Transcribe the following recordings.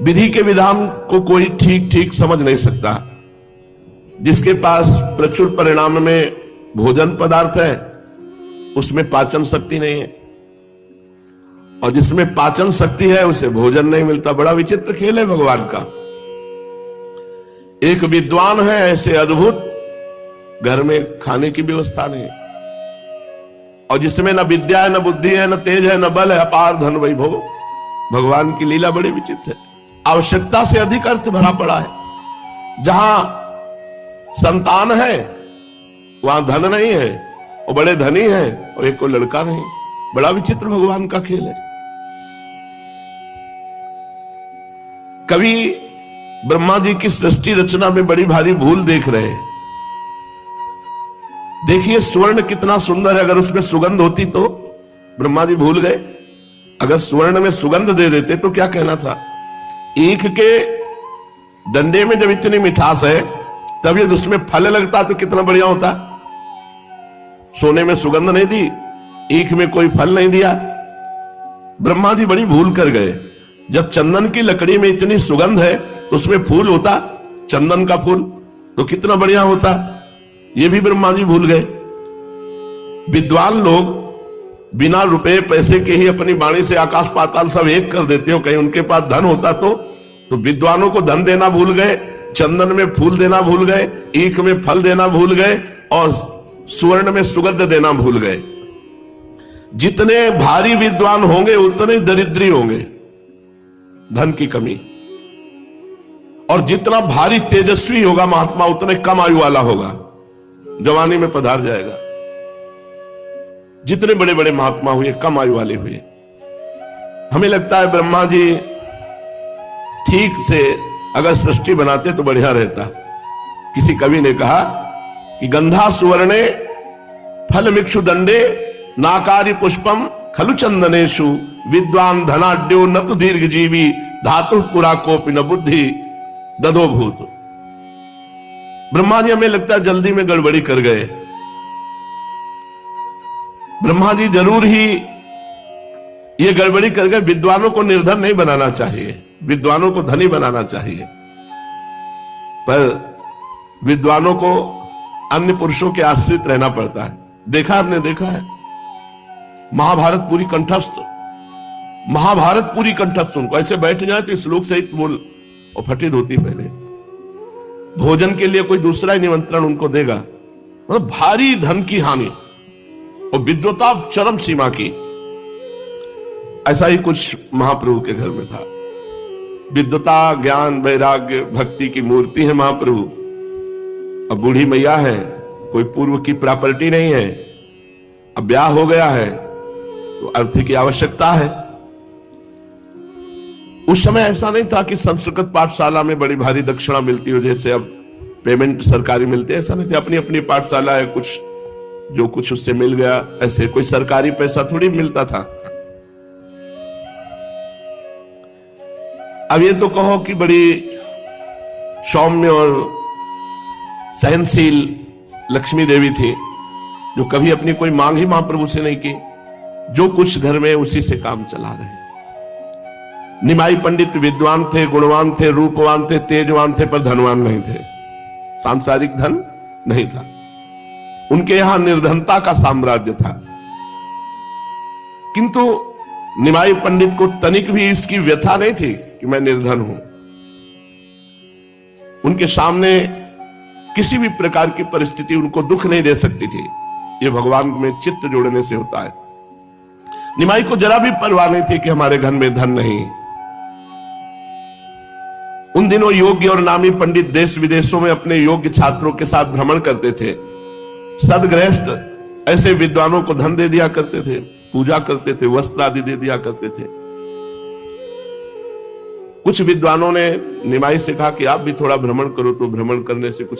विधि के विधान को कोई ठीक ठीक समझ नहीं सकता। जिसके पास प्रचुर परिणाम में भोजन पदार्थ है उसमें पाचन शक्ति नहीं है, और जिसमें पाचन शक्ति है उसे भोजन नहीं मिलता। बड़ा विचित्र खेल है भगवान का। एक विद्वान है ऐसे अद्भुत, घर में खाने की व्यवस्था नहीं, और जिसमें न विद्या है, न बुद्धि है, न तेज है, न बल है, अपार धन वैभव। भगवान की लीला बड़ी विचित्र है। आवश्यकता से अधिक अर्थ भरा पड़ा है। जहां संतान है वहां धन नहीं है, और बड़े धनी है और एक को लड़का नहीं। बड़ा विचित्र भगवान का खेल है। कभी ब्रह्मा जी की सृष्टि रचना में बड़ी भारी भूल देख रहे हैं। देखिए स्वर्ण कितना सुंदर है, अगर उसमें सुगंध होती तो। ब्रह्मा जी भूल गए, अगर स्वर्ण में सुगंध दे देते तो क्या कहना था। ईख के डंडे में जब इतनी मिठास है तब यदि उसमें फल लगता तो कितना बढ़िया होता। सोने में सुगंध नहीं दी, ईख में कोई फल नहीं दिया। ब्रह्मा जी बड़ी भूल कर गए। जब चंदन की लकड़ी में इतनी सुगंध है तो उसमें फूल होता, चंदन का फूल, तो कितना बढ़िया होता। ये भी ब्रह्मा जी भूल गए। विद्वान लोग बिना रुपए पैसे के ही अपनी वाणी से आकाश पाताल सब एक कर देते हो। कहीं उनके पास धन होता तो विद्वानों को धन देना भूल गए, चंदन में फूल देना भूल गए, ईख में फल देना भूल गए, और सुवर्ण में सुगंध देना भूल गए। जितने भारी विद्वान होंगे उतने दरिद्री होंगे, धन की कमी। और जितना भारी तेजस्वी होगा महात्मा उतने कम आयु वाला होगा, जवानी में पधार जाएगा। जितने बड़े बड़े महात्मा हुए कम आयु वाले हुए। हमें लगता है ब्रह्मा जी ठीक से अगर सृष्टि बनाते तो बढ़िया रहता। किसी कवि ने कहा कि गंधा सुवर्णे फल मिक्षु दंडे नाकारी पुष्पम खलु चंदनेशु विद्वान धनाढ्यो न तो दीर्घ जीवी धातु पुरा कोपि न बुद्धि दधो भूत। ब्रह्मा जी हमें लगता है जल्दी में गड़बड़ी कर गए। ब्रह्मा जी जरूर ही ये गड़बड़ी कर गए। विद्वानों को निर्धन नहीं बनाना चाहिए, विद्वानों को धनी बनाना चाहिए। पर विद्वानों को अन्य पुरुषों के आश्रित रहना पड़ता है। देखा आपने, देखा है महाभारत पूरी कंठस्थ, महाभारत पूरी कंठस्थ। उनको ऐसे बैठ जाए तो श्लोक सहित बोल और फटित होती। पहले भोजन के लिए कोई दूसरा ही निमंत्रण उनको देगा, मतलब भारी धन की हानि और विद्वता चरम सीमा की। ऐसा ही कुछ महाप्रभु के घर में था। विद्वता ज्ञान वैराग्य भक्ति की मूर्ति है महाप्रभु। अब बूढ़ी मैया है, कोई पूर्व की प्रॉपर्टी नहीं है, अब ब्याह हो गया है तो अर्थ की आवश्यकता है। उस समय ऐसा नहीं था कि संस्कृत पाठशाला में बड़ी भारी दक्षिणा मिलती हो, जैसे अब पेमेंट सरकारी मिलती है। ऐसा नहीं था, अपनी अपनी पाठशाला है, कुछ जो कुछ उससे मिल गया। ऐसे कोई सरकारी पैसा थोड़ी मिलता था। अब ये तो कहो कि बड़ी सौम्य और सहनशील लक्ष्मी देवी थी, जो कभी अपनी कोई मांग ही महाप्रभु से नहीं की। जो कुछ घर में उसी से काम चला रहे। निमाई पंडित विद्वान थे, गुणवान थे, रूपवान थे, तेजवान थे, पर धनवान नहीं थे। सांसारिक धन नहीं था उनके यहां, निर्धनता का साम्राज्य था। किंतु निमाई पंडित को तनिक भी इसकी व्यथा नहीं थी कि मैं निर्धन हूं। उनके सामने किसी भी प्रकार की परिस्थिति उनको दुख नहीं दे सकती थी। यह भगवान में चित्त जोड़ने से होता है। निमाई को जरा भी परवाह नहीं थी कि हमारे घर में धन नहीं। उन दिनों योग्य और नामी पंडित देश विदेशों में अपने योग्य छात्रों के साथ भ्रमण करते थे। सदगृहस्थ ऐसे विद्वानों को धन दे दिया करते थे, पूजा करते थे, वस्त्र आदि दे दिया करते थे। कुछ विद्वानों ने निमाई से कहा कि आप भी थोड़ा भ्रमण करो, तो भ्रमण करने से कुछ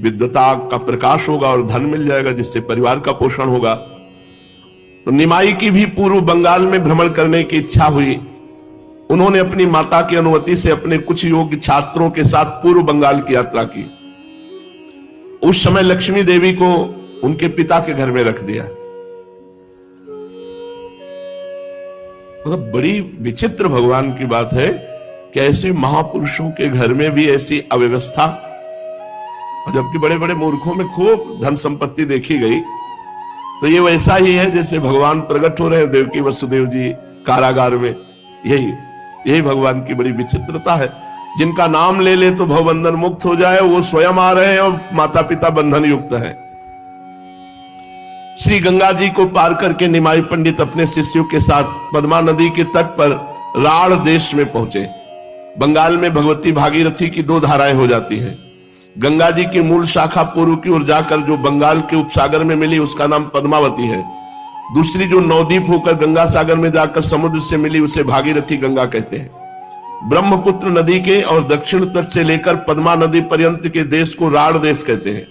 विद्वता का प्रकाश होगा और धन मिल जाएगा, जिससे परिवार का पोषण होगा। तो निमाई की भी पूर्व बंगाल में भ्रमण करने की इच्छा हुई। उन्होंने अपनी माता की अनुमति से अपने कुछ योग्य छात्रों के साथ पूर्व बंगाल की यात्रा की। उस समय लक्ष्मी देवी को उनके पिता के घर में रख दिया। मतलब बड़ी विचित्र भगवान की बात है कि ऐसे महापुरुषों के घर में भी ऐसी अव्यवस्था, जबकि बड़े बड़े मूर्खों में खूब धन संपत्ति देखी गई। तो ये वैसा ही है जैसे भगवान प्रकट हो रहे हैं देवकी वसुदेव जी कारागार में। यही भगवान की बड़ी विचित्रता है। जिनका नाम ले ले तो भवबंधन मुक्त हो जाए, वो स्वयं आ रहे हैं और माता पिता बंधन युक्त है। श्री गंगा जी को पार करके निमाई पंडित अपने शिष्यों के साथ पद्मा नदी के तट पर राढ़ देश में पहुंचे। बंगाल में भगवती भागीरथी की दो धाराएं हो जाती हैं। गंगा जी की मूल शाखा पूर्व की ओर जाकर जो बंगाल के उपसागर में मिली उसका नाम पद्मावती है। दूसरी जो नवद्वीप होकर गंगा सागर में जाकर समुद्र से मिली उसे भागीरथी गंगा कहते हैं। ब्रह्मपुत्र नदी के और दक्षिण तट से लेकर पद्मा नदी पर्यंत के देश को राढ़ देश कहते हैं।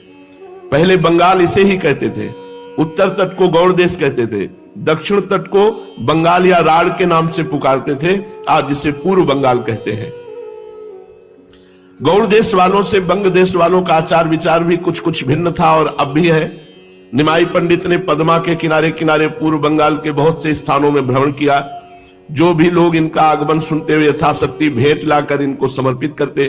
पहले बंगाल इसे ही कहते थे। उत्तर तट को गौड़ देश कहते थे। दक्षिण तट को बंगाल या राढ़ के नाम से पुकारते थे, आज जिसे पूर्व बंगाल कहते हैं। गौड़ देश वालों से बंग देश वालों का आचार विचार भी कुछ कुछ भिन्न था और अब भी है। निमाई पंडित ने पद्मा के किनारे किनारे पूर्व बंगाल के बहुत से स्थानों में भ्रमण किया। जो भी लोग इनका आगमन सुनते हुए यथाशक्ति भेंट लाकर इनको समर्पित करते।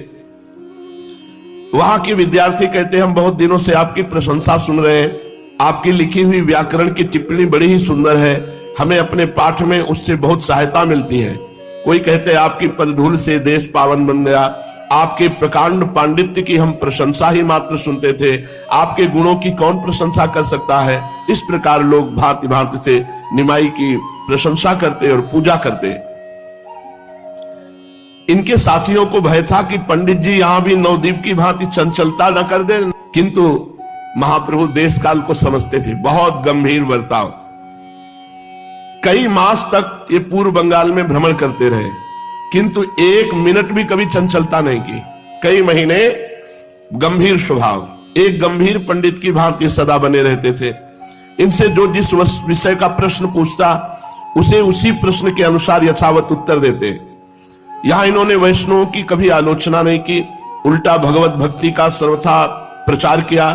वहां के विद्यार्थी कहते, हम बहुत दिनों से आपकी प्रशंसा सुन रहे हैं। आपकी लिखी हुई व्याकरण की टिप्पणी बड़ी ही सुंदर है। हमें अपने पाठ में उससे बहुत सहायता मिलती है। कोई कहते, आपकी पदधूल से देश पावन बन गया। आपके प्रकांड पांडित्य की हम प्रशंसा ही मात्र सुनते थे, आपके गुणों की कौन प्रशंसा कर सकता है। इस प्रकार लोग भांति भांति से निमाई की प्रशंसा करते और पूजा करते। इनके साथियों को भय था कि पंडित जी यहां भी नवद्वीप की भांति चंचलता न कर दे, किंतु महाप्रभु देश काल को समझते थे। बहुत गंभीर बर्ताव। कई मास तक ये पूर्व बंगाल में भ्रमण करते रहे, किंतु एक मिनट भी कभी चंचलता नहीं की। कई महीने गंभीर स्वभाव, एक गंभीर पंडित की भांति सदा बने रहते थे। इनसे जो जिस विषय का प्रश्न पूछता उसे उसी प्रश्न के अनुसार यथावत उत्तर देते। यहां इन्होंने वैष्णवों की कभी आलोचना नहीं की, उल्टा भगवत भक्ति का सर्वथा प्रचार किया।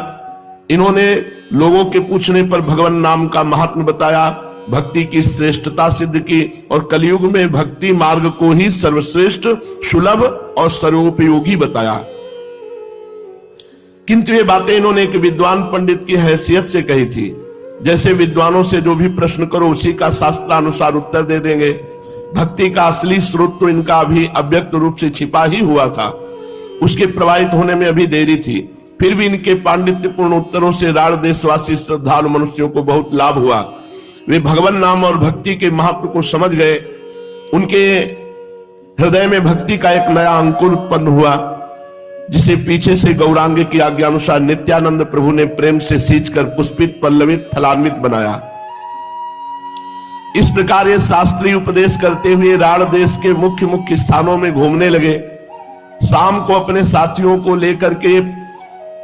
इन्होंने लोगों के पूछने पर भगवान नाम का महात्म्य बताया, भक्ति की श्रेष्ठता सिद्ध की और कलयुग में भक्ति मार्ग को ही सर्वश्रेष्ठ, सुलभ और सर्वोपयोगी बताया। किंतु ये बातें इन्होंने एक विद्वान पंडित की हैसियत से कही थी। जैसे विद्वानों से जो भी प्रश्न करो उसी का शास्त्रानुसार उत्तर दे देंगे। भक्ति का असली स्रोत तो इनका अभी अव्यक्त रूप से छिपा ही हुआ था, उसके प्रवाहित होने में अभी देरी थी। फिर भी इनके पांडित्यपूर्ण उत्तरों से राढ़ देशवासी श्रद्धालु मनुष्यों को बहुत लाभ हुआ। वे भगवान नाम और भक्ति के महत्व को समझ गए। उनके हृदय में भक्ति का एक नया अंकुर उत्पन्न हुआ, जिसे पीछे से गौरांग की आज्ञा अनुसार नित्यानंद प्रभु ने प्रेम से सींचकर पुष्पित, पल्लवित, फलान्वित बनाया। इस प्रकार ये शास्त्रीय उपदेश करते हुए राढ़ देश के मुख्य मुख्य स्थानों में घूमने लगे। शाम को अपने साथियों को लेकर के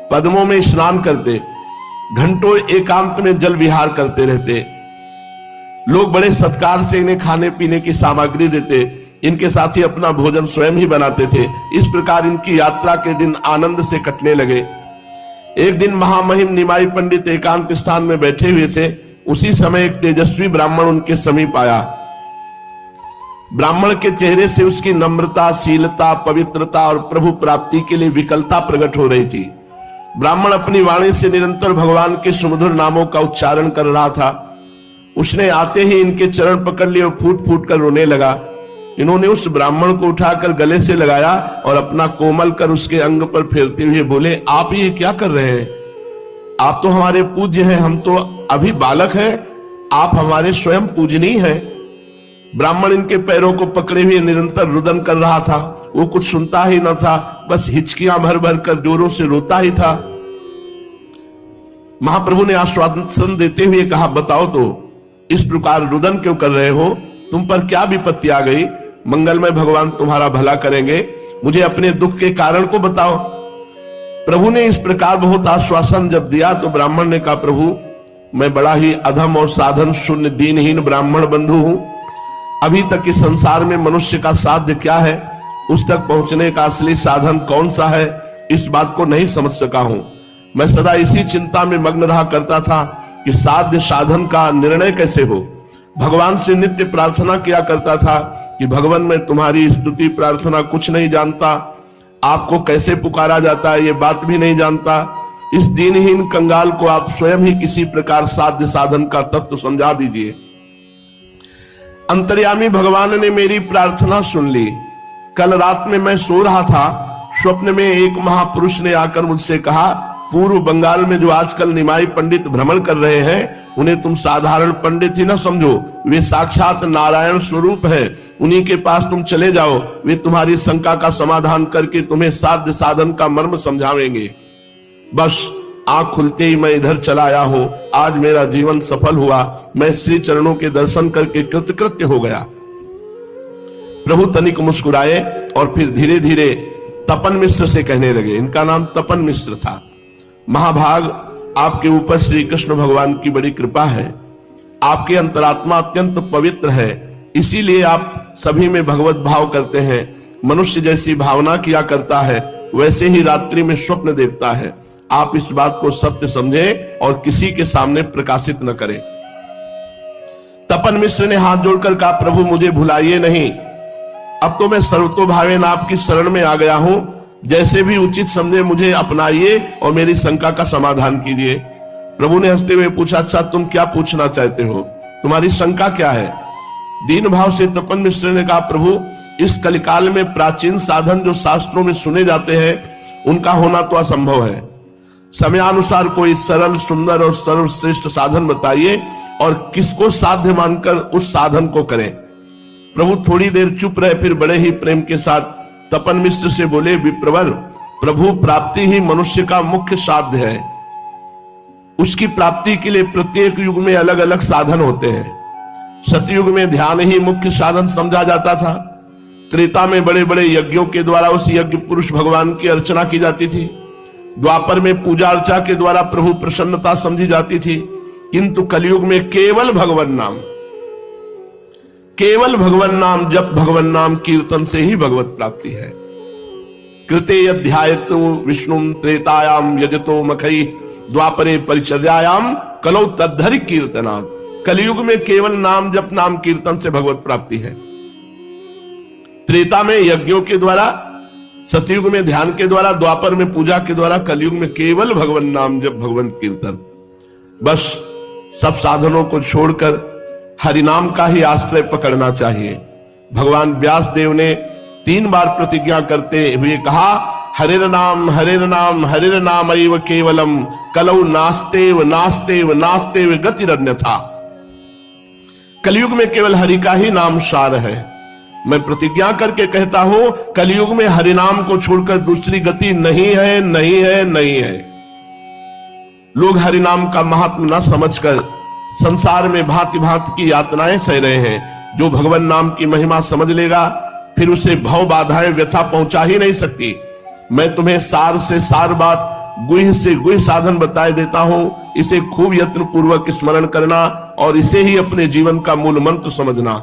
पद्मों में स्नान करते, घंटों एकांत में जल विहार करते रहते। लोग बड़े सत्कार से इन्हें खाने पीने की सामग्री देते। इनके साथी अपना भोजन स्वयं ही बनाते थे। इस प्रकार इनकी यात्रा के दिन आनंद से कटने लगे। एक दिन महामहिम निमाई पंडित एकांत स्थान में बैठे हुए थे। उसी समय एक तेजस्वी ब्राह्मण उनके समीप आया। ब्राह्मण के चेहरे से उसकी नम्रता, शीलता, पवित्रता और प्रभु प्राप्ति के लिए विकलता प्रकट हो रही थी। ब्राह्मण अपनी वाणी से निरंतर भगवान के सुमधुर नामों का उच्चारण कर रहा था। उसने आते ही इनके चरण पकड़ लिए और फूट फूट कर रोने लगा। इन्होंने उस ब्राह्मण को उठाकर गले से लगाया और अपना कोमल कर उसके अंग पर फेरते हुए बोले, आप ये क्या कर रहे हैं? आप तो हमारे पूज्य हैं, हम तो अभी बालक हैं, आप हमारे स्वयं पूजनीय हैं। ब्राह्मण इनके पैरों को पकड़े हुए निरंतर रुदन कर रहा था। वो कुछ सुनता ही न था, बस हिचकियां भर भर कर जोरों से रोता ही था। महाप्रभु ने आश्वासन देते हुए कहा, बताओ तो इस प्रकार रुदन क्यों कर रहे हो? तुम पर क्या विपत्ति आ गई? मंगलमय भगवान तुम्हारा भला करेंगे। मुझे अपने दुख के कारण को बताओ। प्रभु ने इस प्रकार बहुत आश्वासन जब दिया तो ब्राह्मण ने कहा, प्रभु मैं बड़ा ही अधम और साधन शून्य दीनहीन ब्राह्मण बंधु हूं। अभी तक इस संसार में मनुष्य का साध्य क्या है, उस तक पहुंचने का असली साधन कौन सा है, इस बात को नहीं समझ सका हूं। मैं सदा इसी चिंता में मग्न रहा करता था कि साध्य साधन का निर्णय कैसे हो। भगवान से नित्य प्रार्थना किया करता था कि भगवान मैं तुम्हारी स्तुति प्रार्थना कुछ नहीं जानता, आपको कैसे पुकारा जाता है ये बात भी नहीं जानता। इस दीनहीन कंगाल को आप स्वयं ही किसी प्रकार साध्य साधन का तत्व समझा दीजिए। अंतर्यामी भगवान ने मेरी प्रार्थना सुन ली। कल रात में मैं सो रहा था, स्वप्न में एक महापुरुष ने आकर मुझसे कहा, पूर्व बंगाल में जो आजकल निमाई पंडित भ्रमण कर रहे हैं उन्हें तुम साधारण पंडित ही ना समझो, वे साक्षात नारायण स्वरूप है। उन्हीं के पास तुम चले जाओ, वे तुम्हारी शंका का समाधान करके तुम्हें साध्य साधन का मर्म समझावेंगे। बस आंख खुलते ही मैं इधर चला आया हूं। आज मेरा जीवन सफल हुआ, मैं श्री चरणों के दर्शन करके कृतकृत्य हो गया। प्रभु तनिक मुस्कुराए और फिर धीरे धीरे तपन मिश्र से कहने लगे, इनका नाम तपन मिश्र था। महाभाग, आपके ऊपर श्री कृष्ण भगवान की बड़ी कृपा है, आपकी अंतरात्मा अत्यंत पवित्र है, इसीलिए आप सभी में भगवत भाव करते हैं। मनुष्य जैसी भावना किया करता है वैसे ही रात्रि में स्वप्न देखता है। आप इस बात को सत्य समझें और किसी के सामने प्रकाशित न करें। तपन मिश्र ने हाथ जोड़कर कहा, प्रभु मुझे भुलाइए नहीं, अब तो मैं सर्वतोभावेन आपकी शरण में आ गया हूं, जैसे भी उचित समझे मुझे अपनाइए और मेरी शंका का समाधान कीजिए। प्रभु ने हंसते हुए पूछा, अच्छा तुम क्या पूछना चाहते हो, तुम्हारी शंका क्या है? दीन भाव से तपन मिश्र ने कहा, प्रभु इस कलिकाल में प्राचीन साधन जो शास्त्रों में सुने जाते हैं उनका होना तो असंभव है। समयानुसार कोई सरल सुंदर और सर्वश्रेष्ठ साधन बताइए और किसको साध्य मानकर उस साधन को करें। प्रभु थोड़ी देर चुप रहे, फिर बड़े ही प्रेम के साथ तपन मिश्र से बोले, विप्रवर, प्रभु प्राप्ति ही मनुष्य का मुख्य साध्य है। उसकी प्राप्ति के लिए प्रत्येक युग में अलग अलग साधन होते हैं। सतयुग में ध्यान ही मुख्य साधन समझा जाता था। त्रेता में बड़े बड़े यज्ञों के द्वारा उस यज्ञ पुरुष भगवान की अर्चना की जाती थी। द्वापर में पूजा अर्चा के द्वारा प्रभु प्रसन्नता समझी जाती थी। किंतु कलयुग में केवल भगवान नाम, केवल भगवान नाम जप, भगवान नाम कीर्तन से ही भगवत प्राप्ति है। कृते अध्यायतो विष्णु त्रेतायाम यजतो मखई द्वापरे परिचर्यायाम कलौ तद्धरि कीर्तना। कलयुग में केवल नाम जप नाम कीर्तन से भगवत प्राप्ति है। त्रेता में यज्ञों के द्वारा, सतयुग में ध्यान के द्वारा, द्वापर में पूजा के द्वारा, कलयुग में केवल भगवान नाम जप भगवान कीर्तन। बस सब साधनों को छोड़कर हरिनाम का ही आश्रय पकड़ना चाहिए। भगवान व्यास देव ने 3 बार प्रतिज्ञा करते हुए कहा, हरिर नाम हरिर नाम हरिर नाम एव केवलम कलौ नास्तेव नास्तेव नास्तेव गतिरन्यथा। कलयुग में केवल हरि का ही नाम सार है। मैं प्रतिज्ञा करके कहता हूं, कलयुग में हरिनाम को छोड़कर दूसरी गति नहीं है, नहीं है, नहीं है। लोग हरिनाम का महात्म न समझकर संसार में भांति भांति की यातनाएं सह रहे हैं। जो भगवान नाम की महिमा समझ लेगा फिर उसे भव बाधाएं व्यथा पहुंचा ही नहीं सकती। मैं तुम्हें सार से सार बात, गुह से गुह साधन बताए देता हूं। इसे खूब यत्न पूर्वक स्मरण करना और इसे ही अपने जीवन का मूल मंत्र समझना।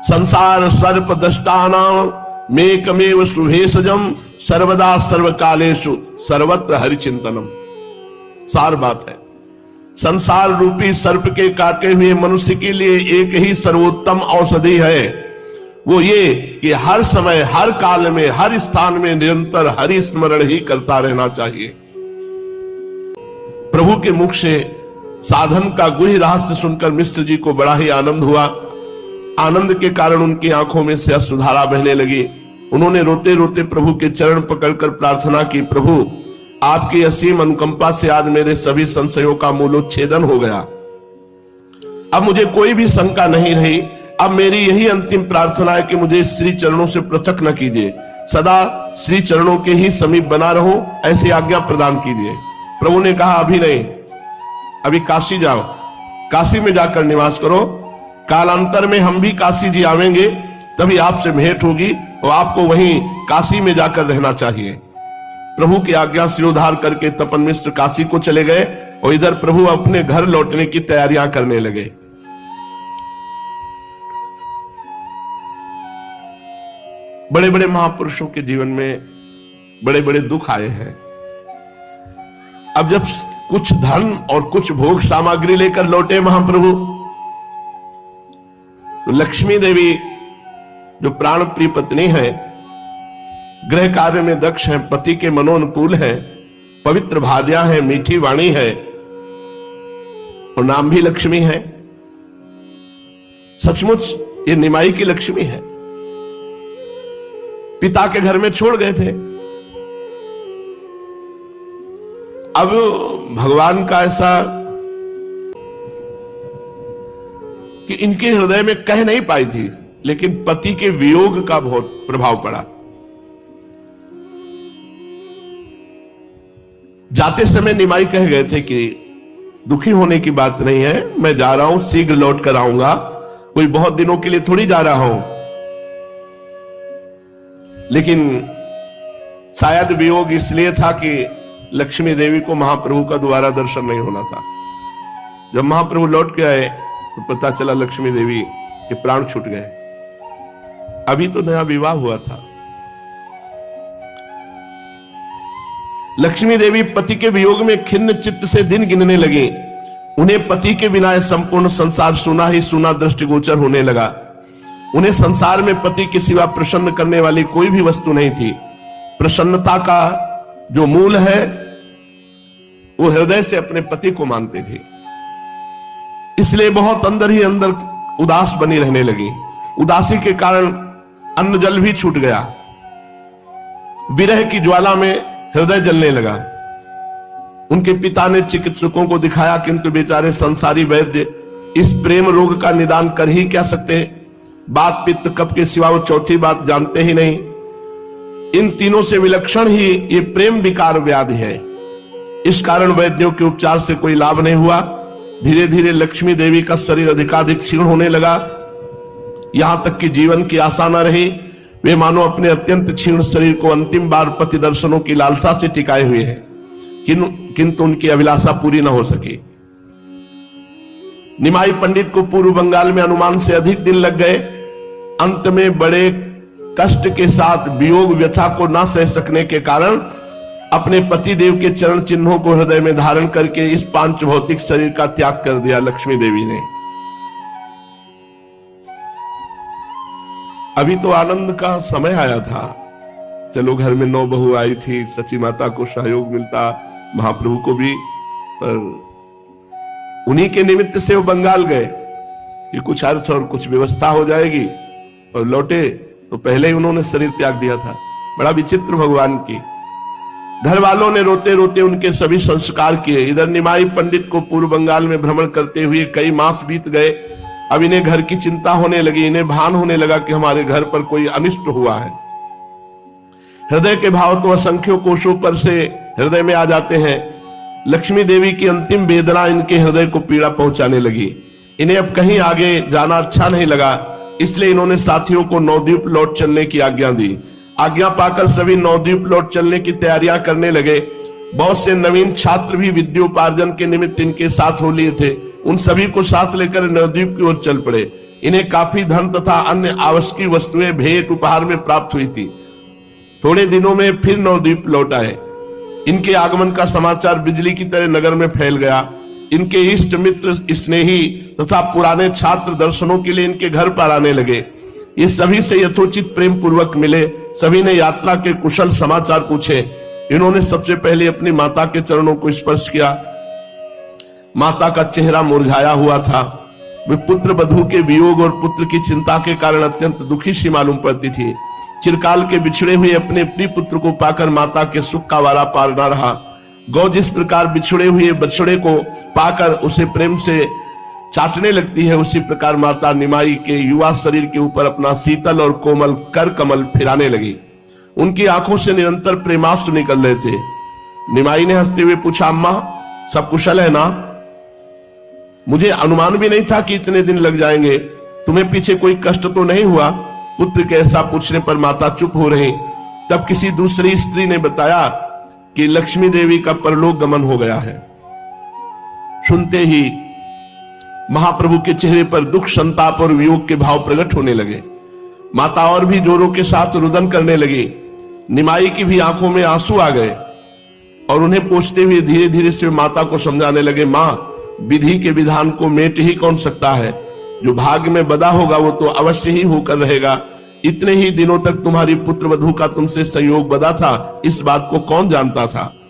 संसार सर्प दष्टानां मेकमेव सुभेषजम सर्वदा सर्वकालेषु सर्वत्र हरिचिंतनम। सार बात है, संसार रूपी सर्प के काटे हुए मनुष्य के लिए एक ही सर्वोत्तम औषधि है, वो ये कि हर समय हर काल में हर स्थान में निरंतर हरि स्मरण ही करता रहना चाहिए। प्रभु के मुख से साधन का गुह्य रहस्य सुनकर मिश्र जी को बड़ा ही आनंद हुआ। आनंद के कारण उनकी आंखों में से अश्रुधारा बहने लगी। उन्होंने रोते रोते प्रभु के चरण पकड़कर प्रार्थना की, प्रभु आपकी असीम अनुकंपा से आज मेरे सभी संशयों का मूलोच्छेदन हो गया। अब मुझे कोई भी शंका नहीं रही। अब मेरी यही अंतिम प्रार्थना है कि मुझे श्री चरणों से पृथक न कीजिए, सदा श्री चरणों के ही समीप बना रहूं, ऐसी आज्ञा प्रदान कीजिए। प्रभु ने कहा, अभी नहीं, अभी काशी जाओ, काशी में जाकर निवास करो। कालांतर में हम भी काशी जी आवेंगे, तभी आपसे भेंट होगी और आपको वहीं काशी में जाकर रहना चाहिए। प्रभु की आज्ञा सिरोधार करके तपन मिश्र काशी को चले गए और इधर प्रभु अपने घर लौटने की तैयारियां करने लगे। बड़े बड़े महापुरुषों के जीवन में बड़े बड़े दुख आए हैं। अब जब कुछ धन और कुछ भोग सामग्री लेकर लौटे महाप्रभु, तो लक्ष्मी देवी जो प्राण प्रिय पत्नी है, गृह कार्य में दक्ष है, पति के मनोनुकूल है, पवित्र भार्या है, मीठी वाणी है और नाम भी लक्ष्मी है। सचमुच ये निमाई की लक्ष्मी है। पिता के घर में छोड़ गए थे। अब भगवान का ऐसा कि इनके हृदय में कह नहीं पाई थी, लेकिन पति के वियोग का बहुत प्रभाव पड़ा। जाते समय निमाई कह गए थे कि दुखी होने की बात नहीं है, मैं जा रहा हूं, शीघ्र लौट कर आऊंगा, कोई बहुत दिनों के लिए थोड़ी जा रहा हूं। लेकिन शायद वियोग इसलिए था कि लक्ष्मी देवी को महाप्रभु का दोबारा दर्शन नहीं होना था। जब महाप्रभु लौट के आए तो पता चला लक्ष्मी देवी के प्राण छूट गए। अभी तो नया विवाह हुआ था। लक्ष्मी देवी पति के वियोग में खिन्न चित्त से दिन गिनने लगी। उन्हें पति के बिना यह संपूर्ण संसार सुना ही सुना दृष्टिगोचर होने लगा। उन्हें संसार में पति के सिवा प्रसन्न करने वाली कोई भी वस्तु नहीं थी। प्रसन्नता का जो मूल है वो हृदय से अपने पति को मानते थे। इसलिए बहुत अंदर ही अंदर उदास बनी रहने लगी। उदासी के कारण अन्न जल भी छूट गया। विरह की ज्वाला में हृदय जलने लगा। उनके पिता ने चिकित्सकों को दिखाया, किंतु बेचारे संसारी वैद्य इस प्रेम रोग का निदान कर ही क्या सकते। बात पित्त कफ के सिवा वो चौथी बात जानते ही नहीं। इन तीनों से विलक्षण ही ये प्रेम विकार व्याधि है। इस कारण वैद्यों के उपचार से कोई लाभ नहीं हुआ। धीरे धीरे लक्ष्मी देवी का शरीर अधिकाधिक क्षीण होने लगा, यहां तक कि जीवन की आशा न रही। वे मानो अपने अत्यंत क्षीण शरीर को अंतिम बार पति दर्शनों की लालसा से टिकाए हुए हैं, किंतु उनकी अभिलाषा पूरी न हो सकी। निमाई पंडित को पूर्व बंगाल में अनुमान से अधिक दिन लग गए। अंत में बड़े कष्ट के साथ वियोग व्यथा को न सह सकने के कारण अपने पति देव के चरण चिन्हों को हृदय में धारण करके इस पांच भौतिक शरीर का त्याग कर दिया लक्ष्मी देवी ने। अभी तो आनंद का समय आया था। चलो घर में 9 बहू आई थी, सची माता को सहयोग मिलता, महाप्रभु को भी, पर उन्हीं के निमित्त से वो बंगाल गए कि कुछ अर्थ और कुछ व्यवस्था हो जाएगी, और लौटे तो पहले ही उन्होंने शरीर त्याग दिया था। बड़ा विचित्र भगवान की। घर वालों ने रोते रोते उनके सभी संस्कार किए। इधर निमाई पंडित को पूर्व बंगाल में भ्रमण करते हुए कई मास बीत गए। अब इन्हें घर की चिंता होने लगी। इन्हें भान होने लगा कि हमारे घर पर कोई अनिष्ट हुआ है। हृदय के भाव तो असंख्यों कोशों पर से हृदय में आ जाते हैं। लक्ष्मी देवी की अंतिम वेदना इनके हृदय को पीड़ा पहुंचाने लगी। इन्हें अब कहीं आगे जाना अच्छा नहीं लगा, इसलिए इन्होंने साथियों को नवद्वीप लौट चलने की आज्ञा दी। आज्ञा पाकर सभी नवद्वीप लौट चलने की तैयारियां करने लगे। बहुत से नवीन छात्र भी विद्योपार्जन के निमित्त इनके साथ हो लिए थे। उन सभी को साथ लेकर नवद्वीप की ओर चल पड़े। इन्हें काफी धन तथा अन्य आवश्यक वस्तुएं भेंट उपहार में प्राप्त हुई थी। थोड़े दिनों में फिर नवद्वीप लौट आए। इनके आगमन का समाचार बिजली की तरह नगर में फैल गया। इनके इष्ट मित्र, स्नेही तथा पुराने छात्र दर्शनों के लिए इनके घर पर आने लगे। ये सभी से यथोचित प्रेम पूर्वक मिले। सभी ने यात्रा के कुशल समाचार पूछे। इन्होंने सबसे पहले अपनी माता के चरणों को स्पर्श किया। माता का चेहरा मुरझाया हुआ था। वे पुत्र वधू के वियोग और पुत्र की चिंता के कारण अत्यंत दुखी सी मालूम पड़ती थी। चिरकाल के बिछड़े हुए अपने प्रिय पुत्र को पाकर माता के सुख का वारा पार न रहा। गौ जिस प्रकार बिछड़े हुए बछड़े को पाकर उसे प्रेम से चाटने लगती है, उसी प्रकार माता निमाई के युवा शरीर के ऊपर अपना शीतल और कोमल कर कमल फिराने लगी। उनकी आंखों से निरंतर प्रेमाश्रु निकल रहे थे। निमाई ने हंसते हुए पूछा, अम्मा सब कुशल है ना? मुझे अनुमान भी नहीं था कि इतने दिन लग जाएंगे। तुम्हें पीछे कोई कष्ट तो नहीं हुआ? पुत्र के ऐसा पूछने पर माता चुप हो रही। तब किसी दूसरी स्त्री ने बताया कि लक्ष्मी देवी का परलोक गमन हो गया है। सुनते ही महाप्रभु के चेहरे पर दुख, संताप और वियोग के भाव प्रकट होने लगे। माता और भी जोरों के साथ रुदन करने लगी। निमाई की भी आंखों में आंसू आ गए और उन्हें पोंछते हुए धीरे धीरे से माता को समझाने लगे, मां विधि के विधान को मेट ही कौन सकता है। जो भाग्य में बदा होगा वो तो अवश्य ही होकर रहेगा। इतने ही दिनों तक तुम्हारी पुत्र वधू का तुमसे संयोग बदा था, इस बात को कौन जानता था।